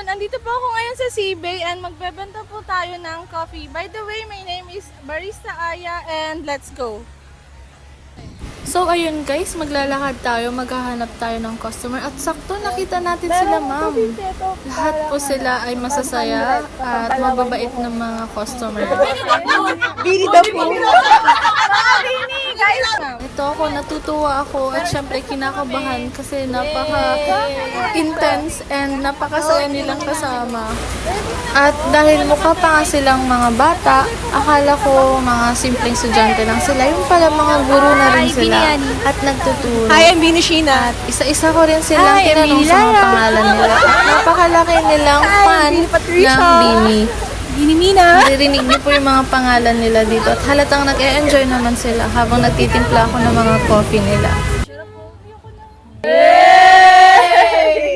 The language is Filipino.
Nandito po ako ngayon sa Seabay and magbebenta po tayo ng coffee. By the way, my name is Barista Aya and let's go! So ayun guys, maglalakad tayo, maghahanap tayo ng customer at sakto nakita natin sila ma'am. Lahat po sila ay masasaya at mababait ng mga customer. Bili daw po. Ito ako, natutuwa ako at syempre kinakabahan kasi napaka-intense and napakasaya nilang kasama. At dahil mukha pa nga silang mga bata, akala ko mga simpleng estudyante lang sila. Yung pala mga guro na rin sila at nagtuturo. Hi, I'm Bini Sheena. At isa-isa ko rin silang tinanong sa mga pangalan nila. At napakalaki nilang fan ng Bini. Bini Mina. Narinig niyo po yung mga pangalan nila dito at halatang nag-e-enjoy naman sila habang nagtitimpla ako ng mga coffee nila.